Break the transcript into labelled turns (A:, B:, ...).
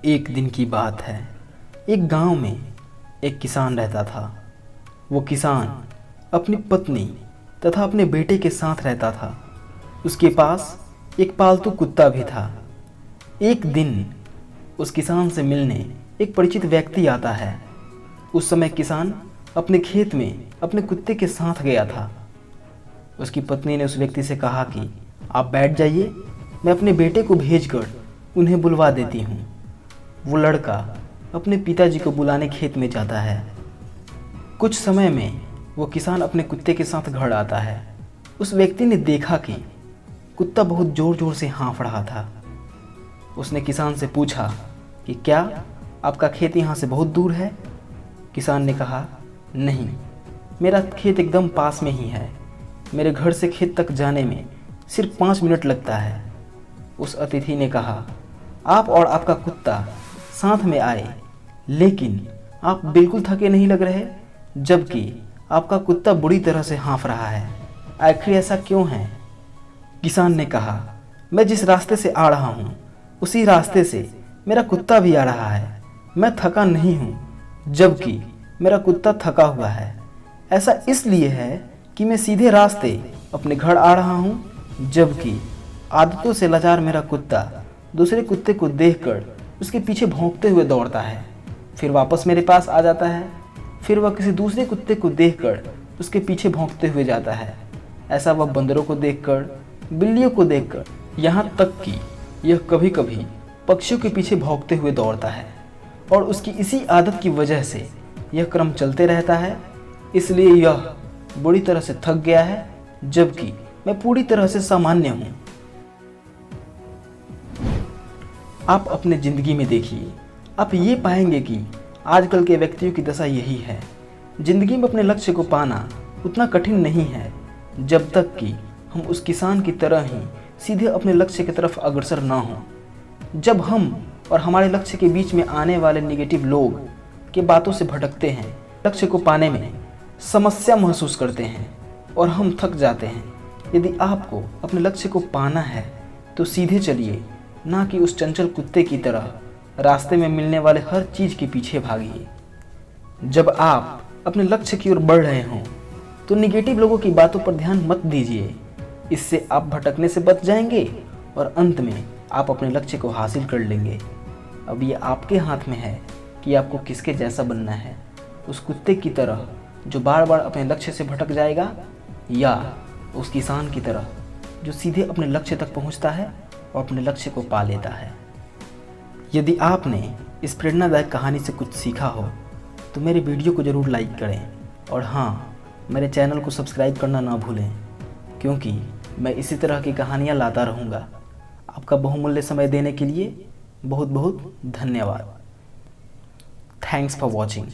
A: एक दिन की बात है। एक गांव में एक किसान रहता था। वो किसान अपनी पत्नी तथा अपने बेटे के साथ रहता था। उसके पास एक पालतू कुत्ता भी था। एक दिन उस किसान से मिलने एक परिचित व्यक्ति आता है। उस समय किसान अपने खेत में अपने कुत्ते के साथ गया था। उसकी पत्नी ने उस व्यक्ति से कहा कि आप बैठ जाइए, मैं अपने बेटे को भेजकर उन्हें बुलवा देती हूँ। वो लड़का अपने पिताजी को बुलाने खेत में जाता है। कुछ समय में वो किसान अपने कुत्ते के साथ घर आता है। उस व्यक्ति ने देखा कि कुत्ता बहुत ज़ोर ज़ोर से हाँफ रहा था। उसने किसान से पूछा कि क्या आपका खेत यहाँ से बहुत दूर है? किसान ने कहा, नहीं, मेरा खेत एकदम पास में ही है। मेरे घर से खेत तक जाने में सिर्फ 5 मिनट लगता है। उस अतिथि ने कहा, आप और आपका कुत्ता साथ में आए, लेकिन आप बिल्कुल थके नहीं लग रहे, जबकि आपका कुत्ता बुरी तरह से हाँफ रहा है। आखिर ऐसा क्यों है? किसान ने कहा, मैं जिस रास्ते से आ रहा हूँ उसी रास्ते से मेरा कुत्ता भी आ रहा है। मैं थका नहीं हूँ, जबकि मेरा कुत्ता थका हुआ है। ऐसा इसलिए है कि मैं सीधे रास्ते अपने घर आ रहा हूँ, जबकि आदतों से लाचार मेरा कुत्ता दूसरे कुत्ते को देखकर उसके पीछे भौंकते हुए दौड़ता है, फिर वापस मेरे पास आ जाता है। फिर वह किसी दूसरे कुत्ते को देखकर उसके पीछे भौंकते हुए जाता है। ऐसा वह बंदरों को देखकर, बिल्लियों को देखकर, यहाँ तक कि यह कभी कभी पक्षियों के पीछे भौंकते हुए दौड़ता है। और उसकी इसी आदत की वजह से यह क्रम चलते रहता है। इसलिए यह बुरी तरह से थक गया है, जबकि मैं पूरी तरह से सामान्य हूँ। आप अपने ज़िंदगी में देखिए, आप ये पाएंगे कि आजकल के व्यक्तियों की दशा यही है। ज़िंदगी में अपने लक्ष्य को पाना उतना कठिन नहीं है, जब तक कि हम उस किसान की तरह ही सीधे अपने लक्ष्य की तरफ अग्रसर ना हों। जब हम और हमारे लक्ष्य के बीच में आने वाले नेगेटिव लोग के बातों से भटकते हैं, लक्ष्य को पाने में समस्या महसूस करते हैं और हम थक जाते हैं। यदि आपको अपने लक्ष्य को पाना है तो सीधे चलिए, ना कि उस चंचल कुत्ते की तरह रास्ते में मिलने वाले हर चीज़ के पीछे भागिए। जब आप अपने लक्ष्य की ओर बढ़ रहे हों तो निगेटिव लोगों की बातों पर ध्यान मत दीजिए। इससे आप भटकने से बच जाएंगे और अंत में आप अपने लक्ष्य को हासिल कर लेंगे। अब ये आपके हाथ में है कि आपको किसके जैसा बनना है, उस कुत्ते की तरह जो बार बार अपने लक्ष्य से भटक जाएगा, या उस किसान की तरह जो सीधे अपने लक्ष्य तक पहुंचता है और अपने लक्ष्य को पा लेता है। यदि आपने इस प्रेरणादायक कहानी से कुछ सीखा हो तो मेरे वीडियो को ज़रूर लाइक करें, और हाँ, मेरे चैनल को सब्सक्राइब करना ना भूलें, क्योंकि मैं इसी तरह की कहानियाँ लाता रहूँगा। आपका बहुमूल्य समय देने के लिए बहुत बहुत धन्यवाद। Thanks for watching.